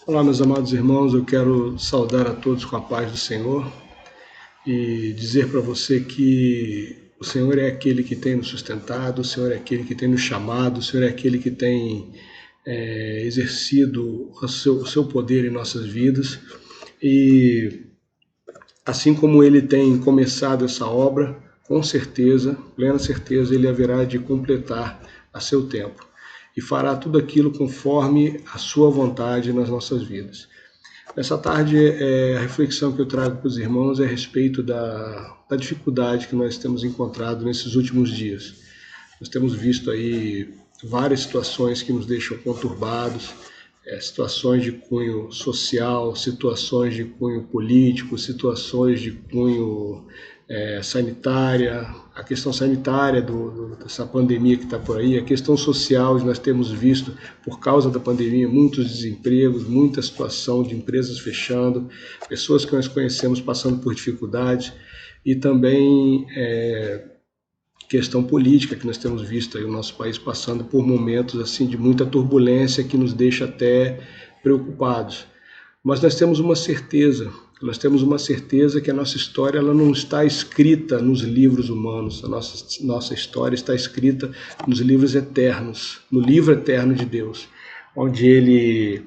Olá, meus amados irmãos, eu quero saudar a todos com a paz do Senhor e dizer para você que o Senhor é aquele que tem nos sustentado, o Senhor é aquele que tem nos chamado, o Senhor é aquele que tem exercido o seu poder em nossas vidas e assim como Ele tem começado essa obra, com certeza, plena certeza, Ele haverá de completar a seu tempo e fará tudo aquilo conforme a sua vontade nas nossas vidas. Nessa tarde, a reflexão que eu trago para os irmãos é a respeito da dificuldade que nós temos encontrado nesses últimos dias. Nós temos visto aí várias situações que nos deixam conturbados, situações de cunho social, situações de cunho político, situações de cunho sanitária, a questão sanitária dessa pandemia que está por aí, a questão social, nós temos visto, por causa da pandemia, muitos desempregos, muita situação de empresas fechando, pessoas que nós conhecemos passando por dificuldades, e também questão política que nós temos visto aí o nosso país passando por momentos assim de muita turbulência que nos deixa até preocupados. Mas nós temos uma certeza que a nossa história ela não está escrita nos livros humanos, a nossa história está escrita nos livros eternos, no livro eterno de Deus, onde Ele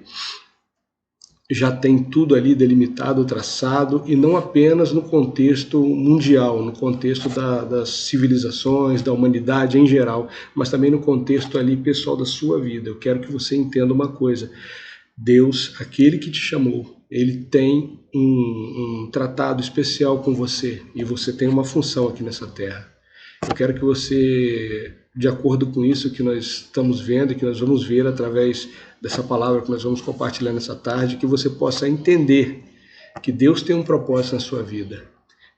já tem tudo ali delimitado, traçado, e não apenas no contexto mundial, no contexto das civilizações, da humanidade em geral, mas também no contexto ali pessoal da sua vida. Eu quero que você entenda uma coisa: Deus, aquele que te chamou, Ele tem um tratado especial com você, e você tem uma função aqui nessa terra. Eu quero que você, de acordo com isso que nós estamos vendo e que nós vamos ver através dessa palavra que nós vamos compartilhar nessa tarde, que você possa entender que Deus tem um propósito na sua vida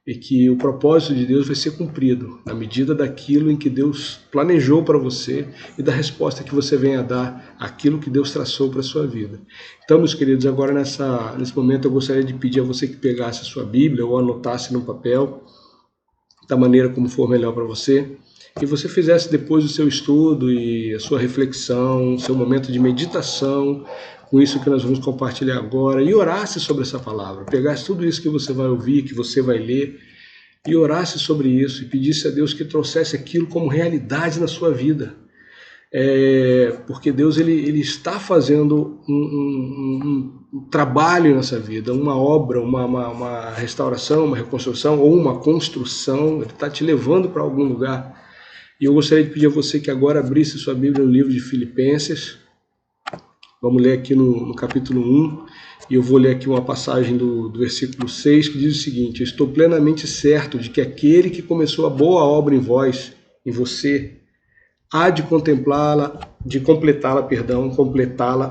e que o propósito de Deus vai ser cumprido na medida daquilo em que Deus planejou para você e da resposta que você venha a dar àquilo que Deus traçou para a sua vida. Então, meus queridos, agora nesse momento eu gostaria de pedir a você que pegasse a sua Bíblia ou anotasse no papel, da maneira como for melhor para você, e você fizesse depois o seu estudo e a sua reflexão, o seu momento de meditação, com isso que nós vamos compartilhar agora, e orasse sobre essa palavra, pegasse tudo isso que você vai ouvir, que você vai ler, e orasse sobre isso, e pedisse a Deus que trouxesse aquilo como realidade na sua vida. Porque Deus ele está fazendo um trabalho nessa vida, uma obra, uma restauração, uma reconstrução ou uma construção. Ele está te levando para algum lugar. E eu gostaria de pedir a você que agora abrisse sua Bíblia no livro de Filipenses. Vamos ler aqui no capítulo 1, e eu vou ler aqui uma passagem do versículo 6, que diz o seguinte: eu estou plenamente certo de que aquele que começou a boa obra em vós, em você, há de completá-la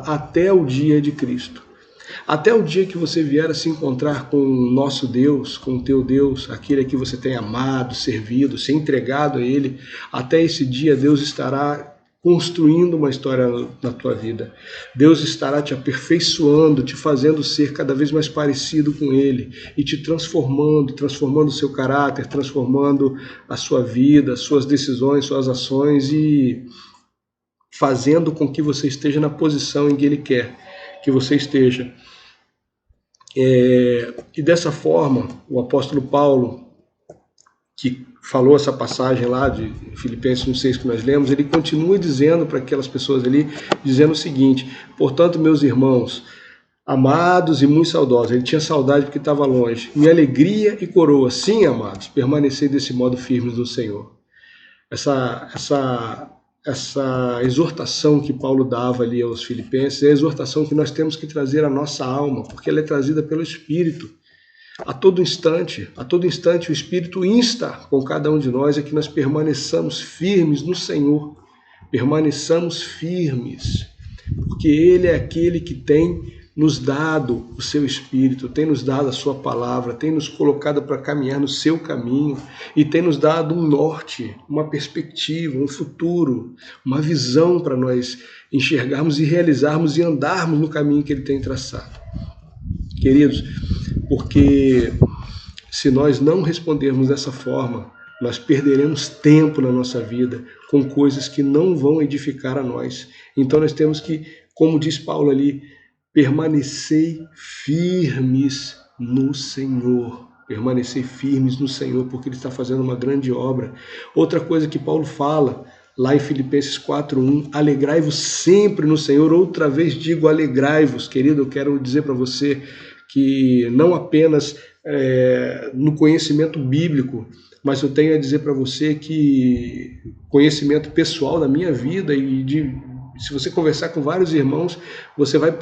até o dia de Cristo. Até o dia que você vier a se encontrar com o nosso Deus, com o teu Deus, aquele que você tem amado, servido, se entregado a Ele, até esse dia Deus estará construindo uma história na tua vida. Deus estará te aperfeiçoando, te fazendo ser cada vez mais parecido com Ele e te transformando o seu caráter, transformando a sua vida, suas decisões, suas ações e fazendo com que você esteja na posição em que Ele quer que você esteja. E dessa forma, o apóstolo Paulo, que falou essa passagem lá de Filipenses 1,6 que nós lemos, ele continua dizendo para aquelas pessoas ali, dizendo o seguinte: portanto, meus irmãos, amados e muito saudosos, ele tinha saudade porque estava longe, minha alegria e coroa, sim, amados, permanecer desse modo firmes no Senhor. Essa exortação que Paulo dava ali aos filipenses é a exortação que nós temos que trazer à nossa alma, porque ela é trazida pelo Espírito. A todo instante o Espírito insta com cada um de nós a que nós permaneçamos firmes no Senhor, permaneçamos firmes, porque Ele é aquele que tem nos dado o seu Espírito, tem nos dado a sua palavra, tem nos colocado para caminhar no seu caminho e tem nos dado um norte, uma perspectiva, um futuro, uma visão para nós enxergarmos e realizarmos e andarmos no caminho que Ele tem traçado. Queridos, porque se nós não respondermos dessa forma, nós perderemos tempo na nossa vida com coisas que não vão edificar a nós. Então nós temos que, como diz Paulo ali, permanecei firmes no Senhor. Permanecei firmes no Senhor, porque Ele está fazendo uma grande obra. Outra coisa que Paulo fala, lá em Filipenses 4:1, alegrai-vos sempre no Senhor. Outra vez digo, alegrai-vos. Querido, eu quero dizer para você que não apenas no conhecimento bíblico, mas eu tenho a dizer para você que conhecimento pessoal da minha vida se você conversar com vários irmãos, você vai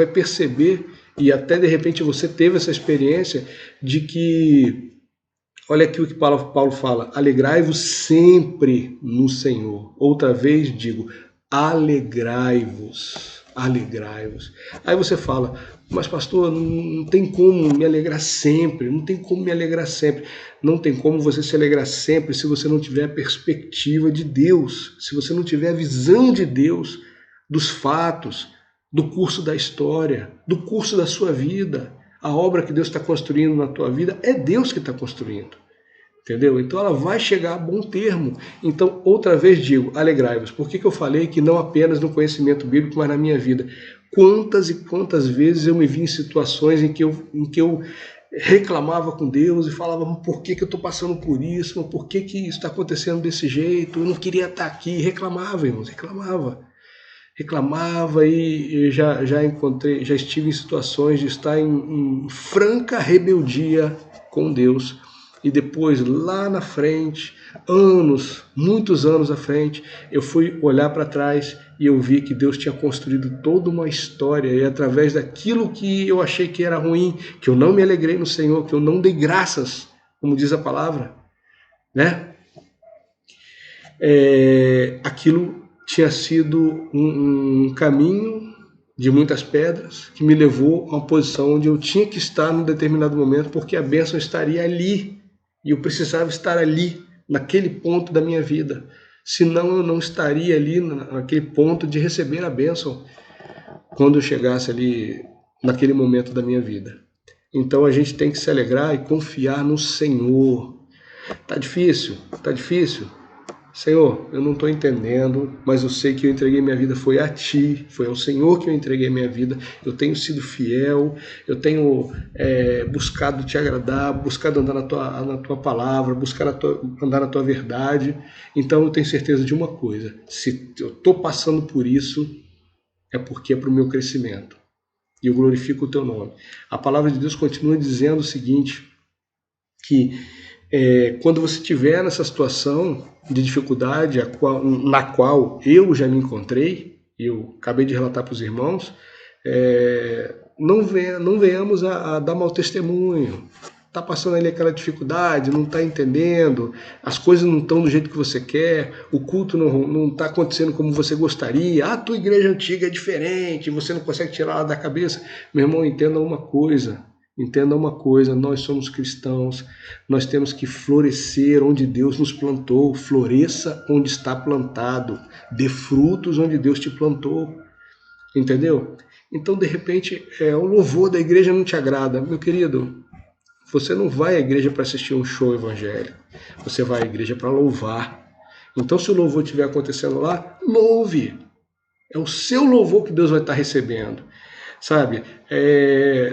perceber, e até de repente você teve essa experiência, de que, olha aqui o que Paulo fala, alegrai-vos sempre no Senhor. Outra vez digo, alegrai-vos, alegrai-vos. Aí você fala, mas pastor, não tem como me alegrar sempre, não tem como me alegrar sempre. Não tem como você se alegrar sempre se você não tiver a perspectiva de Deus, se você não tiver a visão de Deus, dos fatos, do curso da história, do curso da sua vida. A obra que Deus está construindo na tua vida é Deus que está construindo. Entendeu? Então ela vai chegar a bom termo. Então, outra vez digo, alegrai-vos. Por que eu falei que não apenas no conhecimento bíblico, mas na minha vida? Quantas e quantas vezes eu me vi em situações em que eu reclamava com Deus e falava, por que eu estou passando por isso? Por que isso está acontecendo desse jeito? Eu não queria estar aqui. Reclamava, irmãos, reclamava e já estive em situações de estar em franca rebeldia com Deus. E depois, lá na frente, muitos anos à frente, eu fui olhar para trás e eu vi que Deus tinha construído toda uma história, e através daquilo que eu achei que era ruim, que eu não me alegrei no Senhor, que eu não dei graças, como diz a palavra, né? Aquilo tinha sido um caminho de muitas pedras que me levou a uma posição onde eu tinha que estar num determinado momento, porque a bênção estaria ali. E eu precisava estar ali, naquele ponto da minha vida. Senão eu não estaria ali naquele ponto de receber a bênção quando eu chegasse ali naquele momento da minha vida. Então a gente tem que se alegrar e confiar no Senhor. Tá difícil? Tá difícil? Senhor, eu não estou entendendo, mas eu sei que eu entreguei minha vida foi a Ti, foi ao Senhor que eu entreguei minha vida, eu tenho sido fiel, eu tenho buscado Te agradar, buscado andar na Tua palavra, andar na Tua verdade. Então eu tenho certeza de uma coisa, se eu estou passando por isso, é porque é para o meu crescimento, e eu glorifico o Teu nome. A palavra de Deus continua dizendo o seguinte, que quando você estiver nessa situação de dificuldade na qual eu já me encontrei, eu acabei de relatar para os irmãos, não venhamos a dar mau testemunho. Está passando ali aquela dificuldade, não está entendendo, as coisas não estão do jeito que você quer, o culto não está acontecendo como você gostaria, a tua igreja antiga é diferente, você não consegue tirar ela da cabeça. Meu irmão, entenda uma coisa, nós somos cristãos, nós temos que florescer onde Deus nos plantou, floresça onde está plantado, dê frutos onde Deus te plantou, entendeu? Então, de repente, o louvor da igreja não te agrada. Meu querido, você não vai à igreja para assistir um show evangélico, você vai à igreja para louvar. Então, se o louvor estiver acontecendo lá, louve. É o seu louvor que Deus vai estar recebendo. Sabe,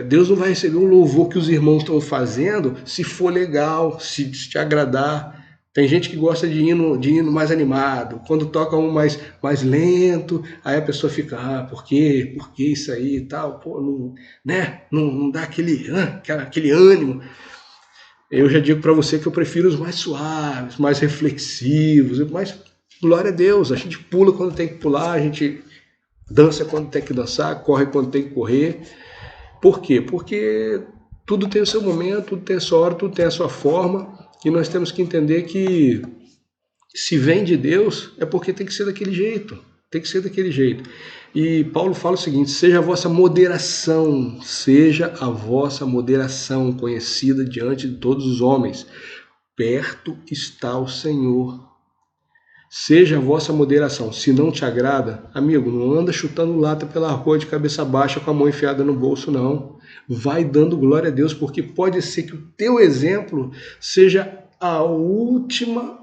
Deus não vai receber o louvor que os irmãos estão fazendo se for legal, se te agradar. Tem gente que gosta de hino mais animado, quando toca um mais lento, aí a pessoa fica, por quê isso aí e tal, pô, não dá aquele ânimo. Eu já digo para você que eu prefiro os mais suaves, mais reflexivos, mas glória a Deus, a gente pula quando tem que pular, a gente dança quando tem que dançar, corre quando tem que correr. Por quê? Porque tudo tem o seu momento, tudo tem a sua hora, tudo tem a sua forma, e nós temos que entender que se vem de Deus é porque tem que ser daquele jeito, E Paulo fala o seguinte, seja a vossa moderação conhecida diante de todos os homens, perto está o Senhor. Seja a vossa moderação. Se não te agrada, amigo, não anda chutando lata pela rua de cabeça baixa com a mão enfiada no bolso, não. Vai dando glória a Deus, porque pode ser que o teu exemplo seja a última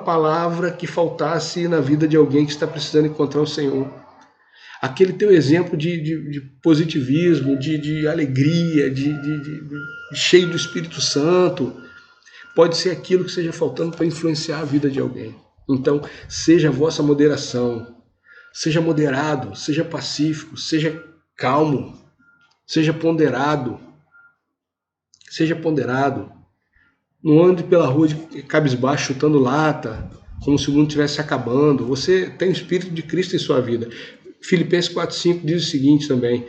palavra que faltasse na vida de alguém que está precisando encontrar o Senhor. aquele teu exemplo de positivismo, de alegria, cheio do Espírito Santo, pode ser aquilo que esteja faltando para influenciar a vida de alguém. Então, seja a vossa moderação, seja moderado, seja pacífico, seja calmo, seja ponderado. Seja ponderado. Não ande pela rua de cabisbaixo chutando lata, como se o mundo estivesse acabando. Você tem o Espírito de Cristo em sua vida. Filipenses 4,5 diz o seguinte também: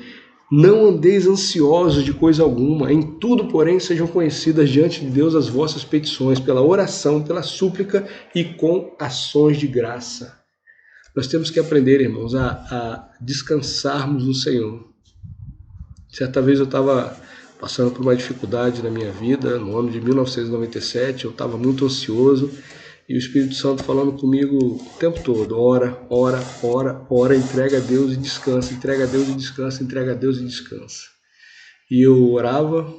não andeis ansiosos de coisa alguma, em tudo, porém, sejam conhecidas diante de Deus as vossas petições, pela oração, pela súplica e com ações de graça. Nós temos que aprender, irmãos, a descansarmos no Senhor. Certa vez eu estava passando por uma dificuldade na minha vida, no ano de 1997, eu estava muito ansioso, e o Espírito Santo falando comigo o tempo todo: ora, ora, ora, ora, entrega a Deus e descansa, entrega a Deus e descansa, entrega a Deus e descansa. E eu orava,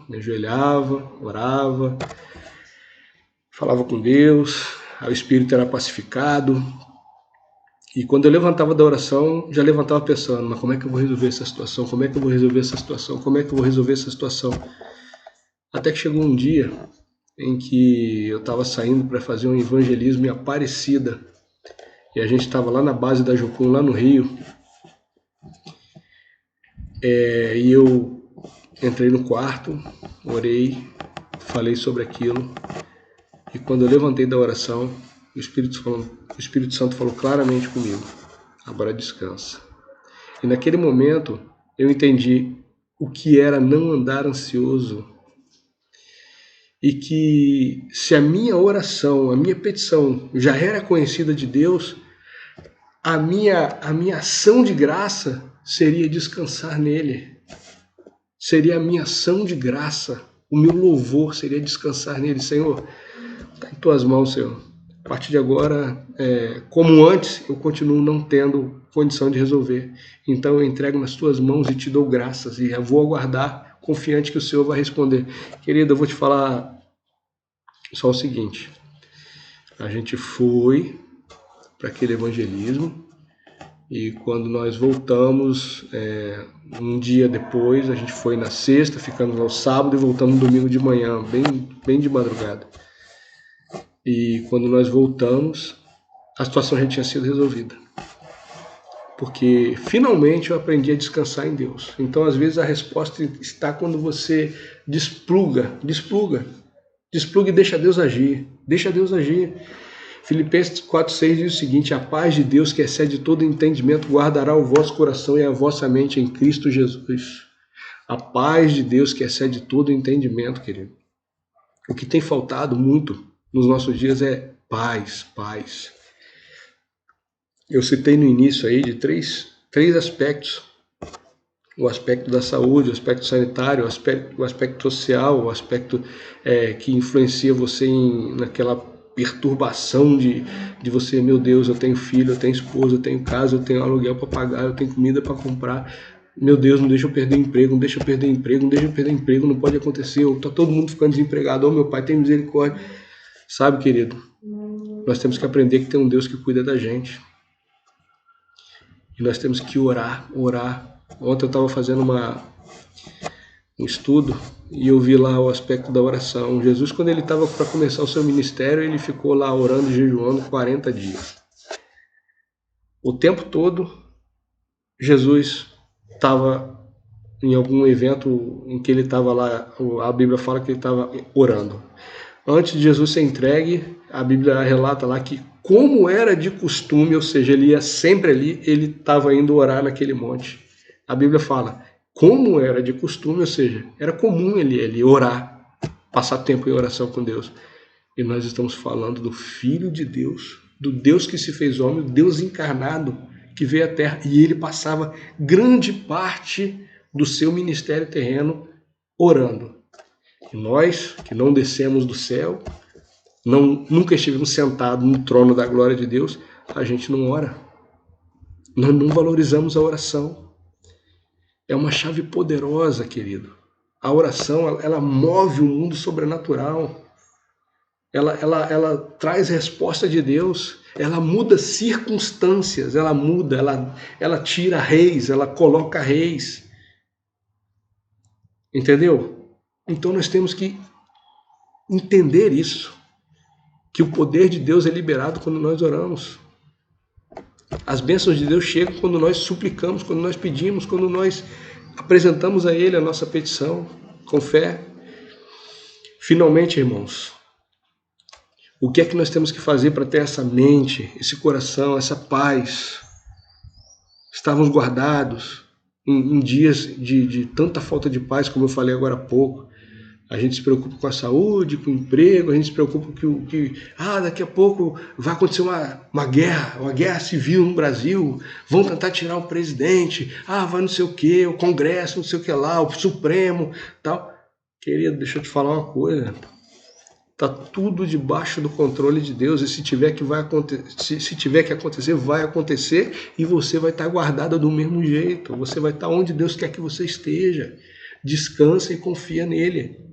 me ajoelhava, orava, falava com Deus, o Espírito era pacificado. E quando eu levantava da oração, já levantava pensando: mas como é que eu vou resolver essa situação? Como é que eu vou resolver essa situação? Como é que eu vou resolver essa situação? Até que chegou um dia em que eu estava saindo para fazer um evangelismo em Aparecida. E a gente estava lá na base da Jucum, lá no Rio. E eu entrei no quarto, orei, falei sobre aquilo. E quando eu levantei da oração, o Espírito Santo falou claramente comigo: agora descansa. E naquele momento eu entendi o que era não andar ansioso. E que se a minha oração, a minha petição já era conhecida de Deus, a minha ação de graça seria descansar nele. Seria a minha ação de graça, o meu louvor seria descansar nele. Senhor, está em tuas mãos, Senhor. A partir de agora, como antes, eu continuo não tendo condição de resolver. Então eu entrego nas tuas mãos e te dou graças. E eu vou aguardar, confiante que o Senhor vai responder. Querido, eu vou te falar só o seguinte: a gente foi para aquele evangelismo e quando nós voltamos, um dia depois, a gente foi na sexta, ficamos no sábado e voltamos no domingo de manhã, bem de madrugada. E quando nós voltamos, a situação já tinha sido resolvida. Porque finalmente eu aprendi a descansar em Deus. Então, às vezes, a resposta está quando você despluga e deixa Deus agir. Deixa Deus agir. Filipenses 4,6 diz o seguinte: a paz de Deus, que excede todo entendimento, guardará o vosso coração e a vossa mente em Cristo Jesus. A paz de Deus, que excede todo entendimento, querido. O que tem faltado muito nos nossos dias é paz. Eu citei no início aí de três aspectos: o aspecto da saúde, o aspecto sanitário, o aspecto social, o aspecto que influencia você naquela perturbação de você: meu Deus, eu tenho filho, eu tenho esposa, eu tenho casa, eu tenho aluguel para pagar, eu tenho comida para comprar. Meu Deus, não deixa eu perder emprego, não pode acontecer, tá todo mundo ficando desempregado. Oh, meu Pai, tem misericórdia. Sabe, querido, nós temos que aprender que tem um Deus que cuida da gente. E nós temos que orar. Ontem eu estava fazendo um estudo e eu vi lá o aspecto da oração. Jesus, quando ele estava para começar o seu ministério, ele ficou lá orando e jejuando 40 dias. O tempo todo, Jesus estava em algum evento em que ele estava lá, a Bíblia fala que ele estava orando. Antes de Jesus ser entregue, a Bíblia relata lá que, como era de costume, ou seja, ele ia sempre ali, ele estava indo orar naquele monte. A Bíblia fala, como era de costume, ou seja, era comum ele orar, passar tempo em oração com Deus. E nós estamos falando do Filho de Deus, do Deus que se fez homem, o Deus encarnado que veio à Terra, e ele passava grande parte do seu ministério terreno orando. E nós, que não descemos do céu, nunca estivemos sentados no trono da glória de Deus, a gente não ora. Nós não valorizamos a oração. É uma chave poderosa, querido. A oração, ela move o mundo sobrenatural. Ela traz resposta de Deus. ela muda circunstâncias, ela muda, ela tira reis, ela coloca reis. Entendeu? Então nós temos que entender isso, que o poder de Deus é liberado quando nós oramos. As bênçãos de Deus chegam quando nós suplicamos, quando nós pedimos, quando nós apresentamos a Ele a nossa petição com fé. Finalmente, irmãos, o que é que nós temos que fazer para ter essa mente, esse coração, essa paz? Estávamos guardados em dias de tanta falta de paz, como eu falei agora há pouco. A gente se preocupa com a saúde, com o emprego, a gente se preocupa daqui a pouco vai acontecer uma guerra civil no Brasil, vão tentar tirar o presidente, vai não sei o que, o Congresso, não sei o que lá, o Supremo, tal. Querido, deixa eu te falar uma coisa, tá tudo debaixo do controle de Deus, e se tiver que acontecer, vai acontecer, e você vai estar guardada do mesmo jeito, você vai estar onde Deus quer que você esteja. Descansa e confia nele.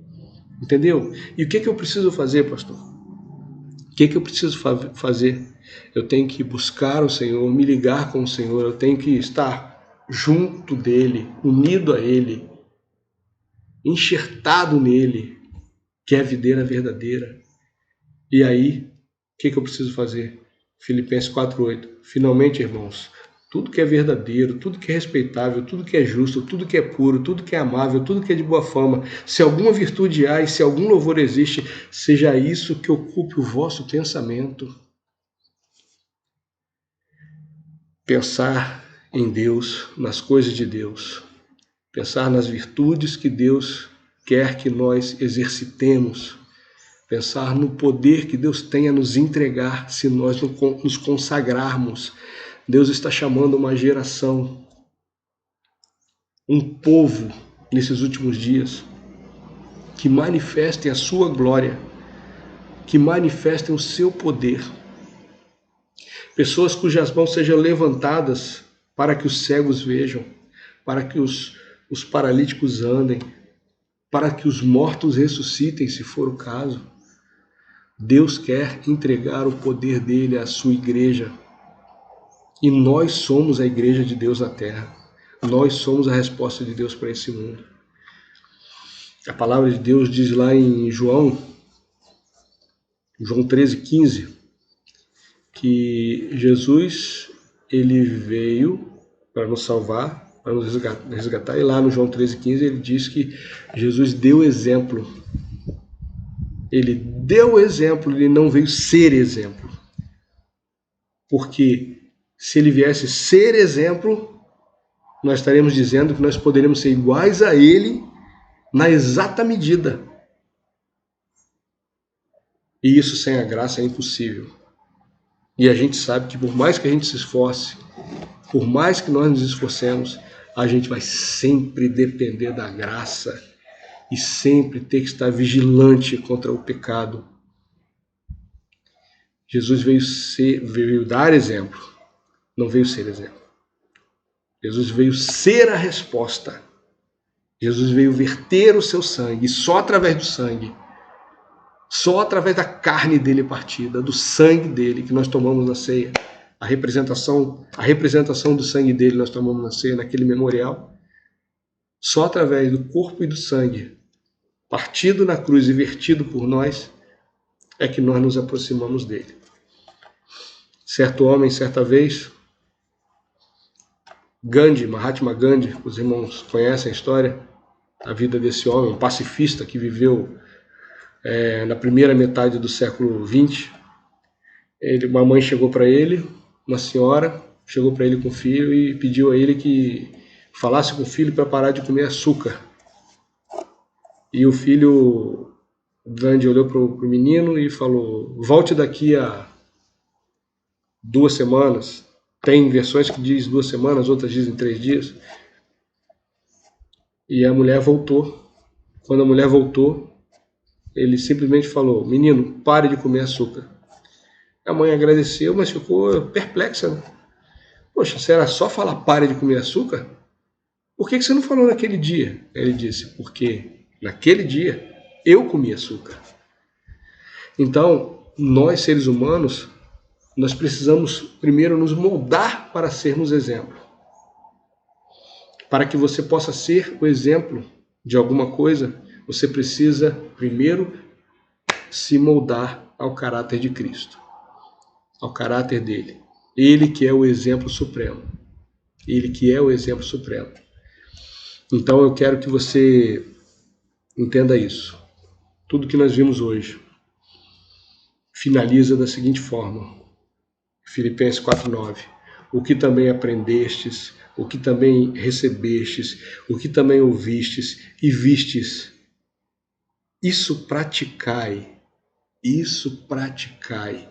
Entendeu? E o que eu preciso fazer, pastor? O que eu preciso fazer? Eu tenho que buscar o Senhor, me ligar com o Senhor, eu tenho que estar junto dele, unido a ele, enxertado nele, que é a videira verdadeira. E aí, o que eu preciso fazer? Filipenses 4:8. Finalmente, irmãos, tudo que é verdadeiro, tudo que é respeitável, tudo que é justo, tudo que é puro, tudo que é amável, tudo que é de boa fama, se alguma virtude há e se algum louvor existe, seja isso que ocupe o vosso pensamento. Pensar em Deus, nas coisas de Deus. Pensar nas virtudes que Deus quer que nós exercitemos. Pensar no poder que Deus tem a nos entregar se nós nos consagrarmos. Deus está chamando uma geração, um povo nesses últimos dias, que manifestem a sua glória, que manifestem o seu poder. Pessoas cujas mãos sejam levantadas para que os cegos vejam, para que os paralíticos andem, para que os mortos ressuscitem, se for o caso. Deus quer entregar o poder dele à sua igreja. E nós somos a igreja de Deus na terra. Nós somos a resposta de Deus para esse mundo. A palavra de Deus diz lá em João 13:15, que Jesus, ele veio para nos salvar, para nos resgatar. E lá no João 13:15 ele diz que Jesus deu exemplo. Ele deu exemplo, ele não veio ser exemplo. Porque se ele viesse ser exemplo, nós estaremos dizendo que nós poderemos ser iguais a ele na exata medida. E isso sem a graça é impossível. E a gente sabe que por mais que a gente se esforce, por mais que nós nos esforcemos, a gente vai sempre depender da graça e sempre ter que estar vigilante contra o pecado. Jesus veio dar exemplo, não veio ser exemplo. Jesus veio ser a resposta. Jesus veio verter o seu sangue, e só através do sangue, só através da carne dele partida, do sangue dele que nós tomamos na ceia, a representação do sangue dele nós tomamos na ceia, naquele memorial, só através do corpo e do sangue, partido na cruz e vertido por nós, é que nós nos aproximamos dele. Certo homem, certa vez, Mahatma Gandhi, os irmãos conhecem a história, a vida desse homem, um pacifista que viveu na primeira metade do século XX. Uma mãe chegou para ele, uma senhora, chegou para ele com o filho e pediu a ele que falasse com o filho para parar de comer açúcar. E o filho, Gandhi, olhou para o menino e falou: volte daqui a 2 semanas. Tem versões que diz 2 semanas, outras dizem 3 dias. E a mulher voltou. Quando a mulher voltou, ele simplesmente falou: menino, pare de comer açúcar. A mãe agradeceu, mas ficou perplexa, né? Poxa, se era só falar pare de comer açúcar, por que você não falou naquele dia? Ele disse: porque naquele dia eu comi açúcar. Então, nós seres humanos, nós precisamos primeiro nos moldar para sermos exemplo. Para que você possa ser o exemplo de alguma coisa, você precisa primeiro se moldar ao caráter de Cristo, ao caráter dele. Ele que é o exemplo supremo. Ele que é o exemplo supremo. Então eu quero que você entenda isso. Tudo que nós vimos hoje finaliza da seguinte forma. Filipenses 4:9. O que também aprendestes, o que também recebestes, o que também ouvistes e vistes, isso praticai. Isso praticai.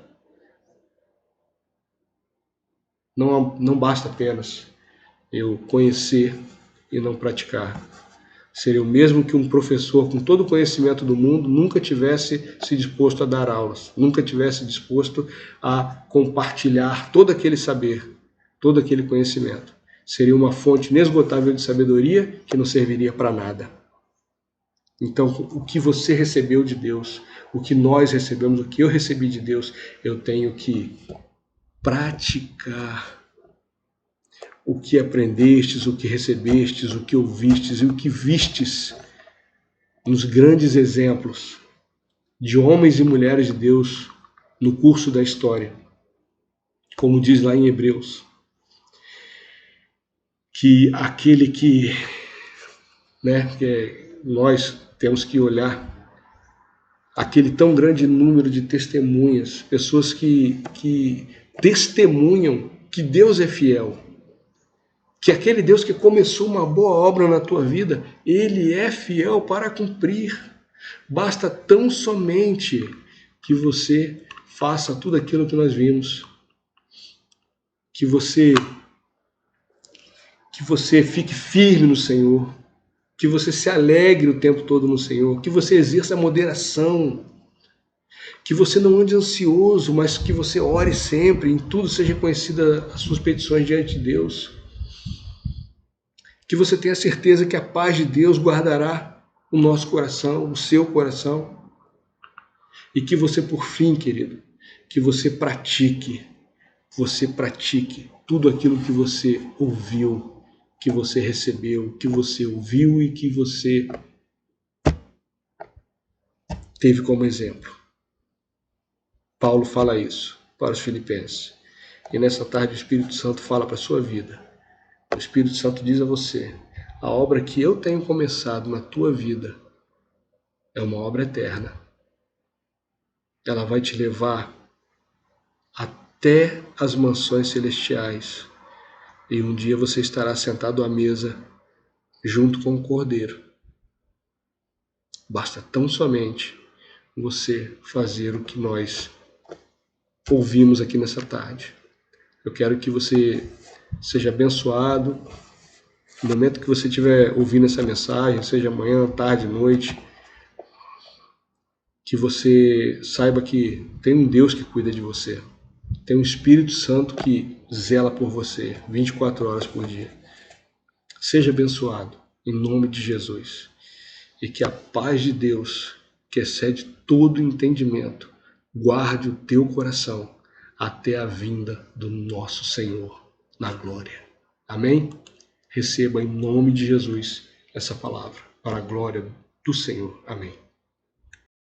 Não basta apenas eu conhecer e não praticar. Seria o mesmo que um professor com todo o conhecimento do mundo nunca tivesse se disposto a dar aulas, nunca tivesse disposto a compartilhar todo aquele saber, todo aquele conhecimento. Seria uma fonte inesgotável de sabedoria que não serviria para nada. Então, o que você recebeu de Deus, o que nós recebemos, o que eu recebi de Deus, eu tenho que praticar. O que aprendestes, o que recebestes, o que ouvistes e o que vistes nos grandes exemplos de homens e mulheres de Deus no curso da história. Como diz lá em Hebreus, que aquele que nós temos que olhar, aquele tão grande número de testemunhas, pessoas que testemunham que Deus é fiel, que aquele Deus que começou uma boa obra na tua vida, Ele é fiel para cumprir. Basta tão somente que você faça tudo aquilo que nós vimos, que você fique firme no Senhor, que você se alegre o tempo todo no Senhor, que você exerça a moderação, que você não ande ansioso, mas que você ore sempre, em tudo seja conhecida as suas petições diante de Deus. Que você tenha certeza que a paz de Deus guardará o nosso coração, o seu coração. E que você, por fim, querido, que você pratique tudo aquilo que você ouviu, que você recebeu, que você ouviu e que você teve como exemplo. Paulo fala isso para os filipenses. E nessa tarde o Espírito Santo fala para a sua vida. O Espírito Santo diz a você, a obra que eu tenho começado na tua vida é uma obra eterna. Ela vai te levar até as mansões celestiais. E um dia você estará sentado à mesa junto com o Cordeiro. Basta tão somente você fazer o que nós ouvimos aqui nessa tarde. Eu quero que você seja abençoado. No momento que você estiver ouvindo essa mensagem, seja amanhã, tarde, noite, que você saiba que tem um Deus que cuida de você. Tem um Espírito Santo que zela por você 24 horas por dia. Seja abençoado, em nome de Jesus. E que a paz de Deus, que excede todo entendimento, guarde o teu coração até a vinda do nosso Senhor na glória. Amém? Receba em nome de Jesus essa palavra, para a glória do Senhor. Amém.